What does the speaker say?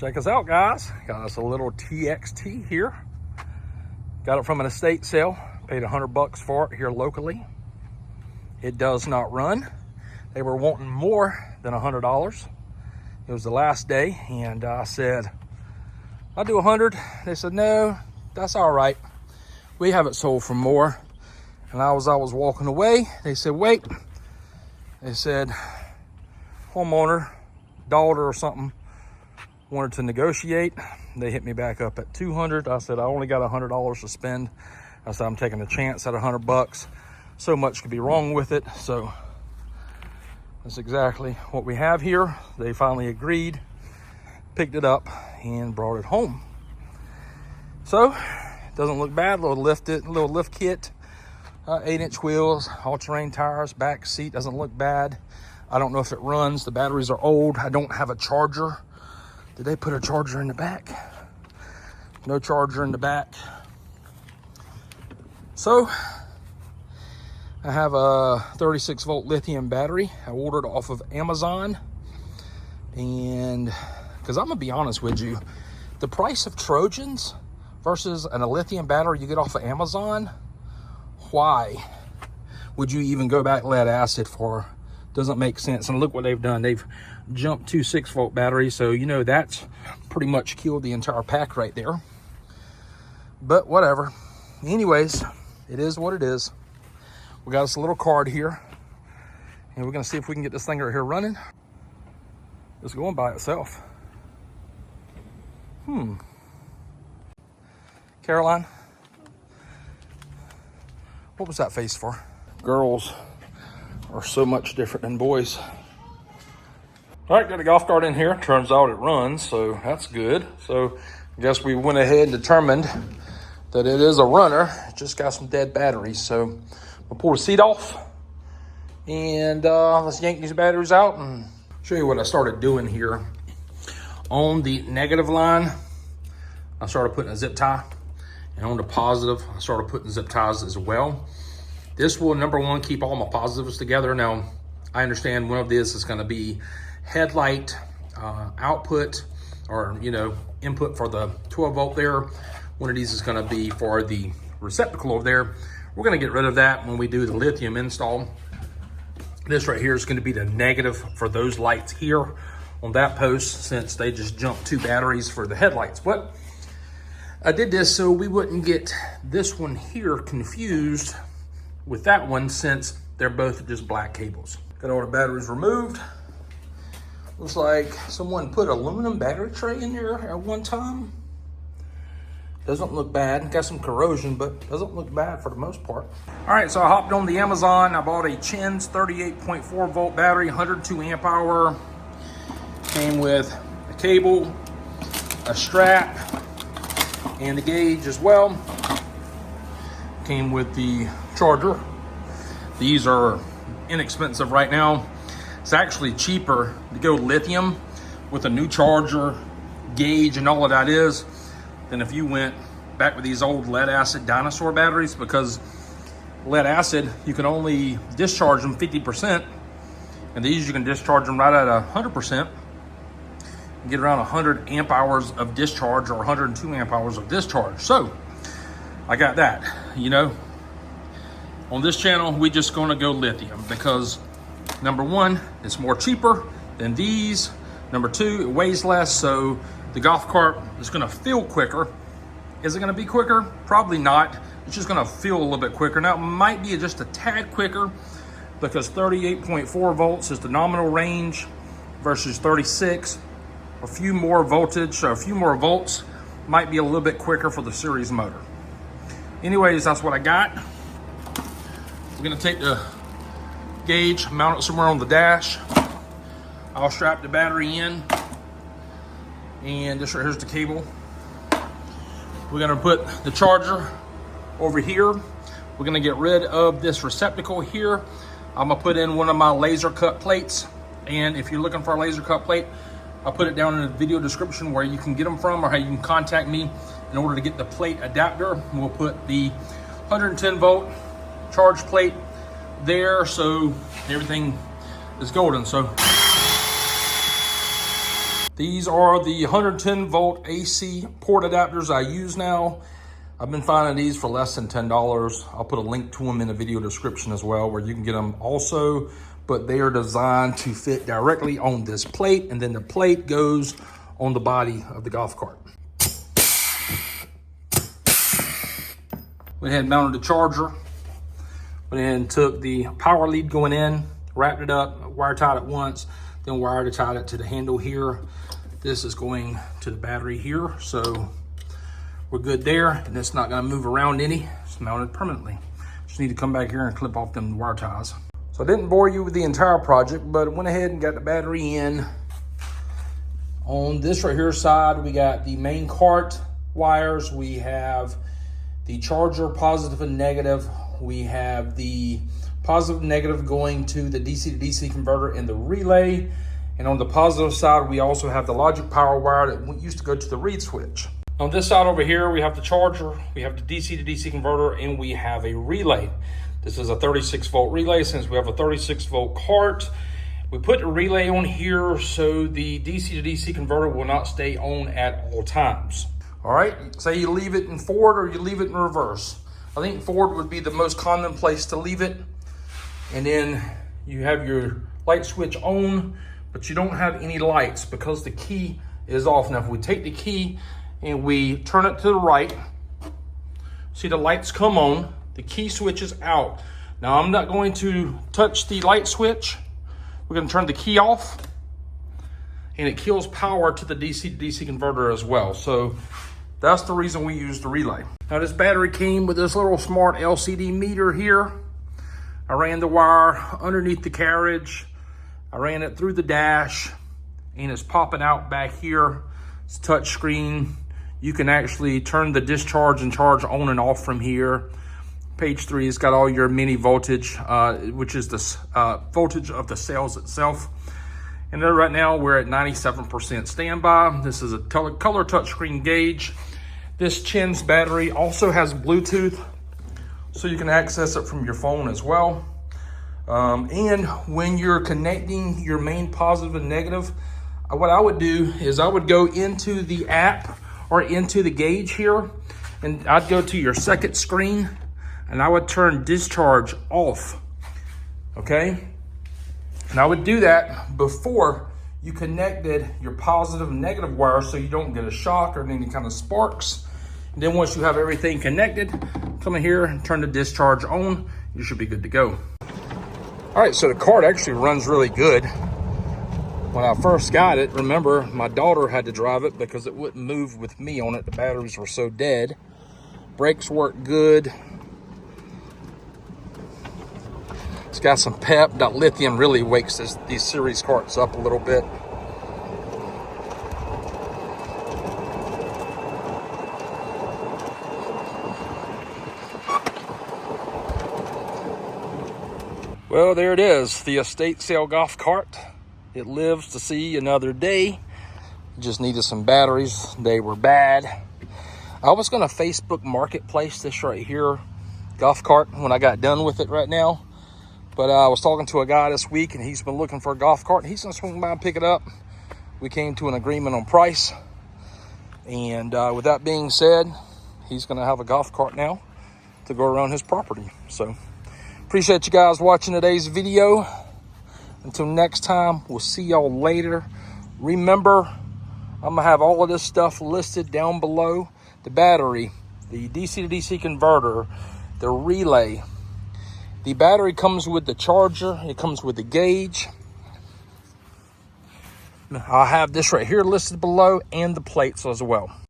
Check us out, guys. Got us a little TXT here. Got it from an estate sale. Paid $100 for it here locally. It does not run. They were wanting more than $100. It was the last day, and I said, I'll do 100. They said, no, that's all right. We have it sold for more. And I was walking away, they said, wait. They said, homeowner, daughter or something, wanted to negotiate. They hit me back up at 200. I said, I only got $100 to spend. I said, I'm taking a chance at $100. So much could be wrong with it. So that's exactly what we have here. They finally agreed, picked it up and brought it home. So it doesn't look bad. Little lift kit, 8-inch wheels, all-terrain tires, back seat doesn't look bad. I don't know if it runs. The batteries are old. I don't have a charger. Did they put a charger in the back? No charger in the back. So I have a 36-volt lithium battery. I ordered off of Amazon. And because I'm gonna be honest with you, the price of Trojans versus a lithium battery you get off of Amazon, why would you even go back lead acid for? Doesn't make sense. And look what they've done. They've jumped 2 6-volt batteries. So, you know, that's pretty much killed the entire pack right there. But whatever. Anyways, it is what it is. We got us a little card here. And we're going to see if we can get this thing right here running. It's going by itself. Caroline, what was that face for? Girls are so much different than boys. All right, got a golf cart in here. Turns out it runs, so that's good. So I guess we went ahead and determined that it is a runner. It just got some dead batteries. So I'll pull the seat off and let's yank these batteries out and show you what I started doing here. On the negative line, I started putting a zip tie, and on the positive, I started putting zip ties as well. This will, number one, keep all my positives together. Now, I understand one of these is going to be headlight output, or, you know, input for the 12 volt there. One of these is going to be for the receptacle over there. We're going to get rid of that when we do the lithium install. This right here is going to be the negative for those lights here on that post, since they just jumped 2 batteries for the headlights. But I did this so we wouldn't get this one here confused with that one, since they're both just black cables. Got all the batteries removed. Looks like someone put aluminum battery tray in there at one time. Doesn't look bad. Got some corrosion, but doesn't look bad for the most part. All right, so I hopped on the Amazon. I bought a Chin's 38.4 volt battery, 102 amp hour. Came with a cable, a strap, and the gauge as well. Came with the charger. These are inexpensive right now. It's actually cheaper to go lithium with a new charger, gauge, and all of that is, than if you went back with these old lead acid dinosaur batteries, because lead acid, you can only discharge them 50%, and these you can discharge them right at 100%. Get around 100 amp hours of discharge, or 102 amp hours of discharge. So I got that. You know, on this channel, we just gonna go lithium because number one, it's more cheaper than these. Number two, it weighs less, so the golf cart is gonna feel quicker. Is it gonna be quicker? Probably not. It's just gonna feel a little bit quicker. Now, it might be just a tad quicker because 38.4 volts is the nominal range versus 36. A few more voltage, so a few more volts might be a little bit quicker for the series motor. Anyways, that's what I got. We're gonna take the gauge, mount it somewhere on the dash. I'll strap the battery in, and this right here's the cable. We're gonna put the charger over here. We're gonna get rid of this receptacle here. I'm gonna put in one of my laser cut plates, and if you're looking for a laser cut plate, I'll put it down in the video description where you can get them from, or how you can contact me in order to get the plate adapter. We'll put the 110 volt charge plate there, so everything is golden. So These are the 110 volt AC port adapters I use now. I've been finding these for less than $10. I'll put a link to them in the video description as well, where you can get them also, but they are designed to fit directly on this plate, and then the plate goes on the body of the golf cart. Went ahead and mounted the charger. Went ahead and took the power lead going in, wrapped it up, wire tied it once, then wire tied it to the handle here. This is going to the battery here, so we're good there, and it's not gonna move around any. It's mounted permanently. Just need to come back here and clip off them wire ties. So I didn't bore you with the entire project, but I went ahead and got the battery in. On this right here side, we got the main cart wires. We have the charger, positive and negative. We have the positive and negative going to the DC to DC converter and the relay. And on the positive side, we also have the logic power wire that used to go to the reed switch. On this side over here, we have the charger, we have the DC to DC converter, and we have a relay. This is a 36 volt relay. Since we have a 36 volt cart, we put the relay on here so the DC to DC converter will not stay on at all times. All right, say you leave it in forward or you leave it in reverse. I think forward would be the most common place to leave it. And then you have your light switch on, but you don't have any lights because the key is off. Now, if we take the key and we turn it to the right, see the lights come on, the key switch is out. Now, I'm not going to touch the light switch. We're gonna turn the key off, and it kills power to the DC to DC converter as well. So that's the reason we use the relay. Now, this battery came with this little smart LCD meter here. I ran the wire underneath the carriage. I ran it through the dash, and it's popping out back here. It's touch screen. You can actually turn the discharge and charge on and off from here. Page 3 has got all your mini voltage, which is the voltage of the cells itself. And then right now we're at 97% standby. This is a color touchscreen gauge. This Chin's battery also has Bluetooth, so you can access it from your phone as well. And when you're connecting your main positive and negative, what I would do is I would go into the app or into the gauge here, and I'd go to your second screen, and I would turn discharge off, okay? And I would do that before you connected your positive and negative wire so you don't get a shock or any kind of sparks. And then once you have everything connected, come in here and turn the discharge on. You should be good to go. All right, so the cart actually runs really good. When I first got it, remember, my daughter had to drive it because it wouldn't move with me on it. The batteries were so dead. Brakes work good. It's got some pep. That lithium really wakes these series carts up a little bit. Well, there it is, the estate sale golf cart. It lives to see another day. Just needed some batteries. They were bad. I was gonna Facebook Marketplace this right here, golf cart, when I got done with it right now. But I was talking to a guy this week, and he's been looking for a golf cart. He's gonna swing by and pick it up. We came to an agreement on price. And with that being said, he's gonna have a golf cart now to go around his property. So appreciate you guys watching today's video. Until next time, we'll see y'all later. Remember, I'm gonna have all of this stuff listed down below. The battery, the DC to DC converter, the relay. The battery comes with the charger. It comes with the gauge. I'll have this right here listed below and the plates as well.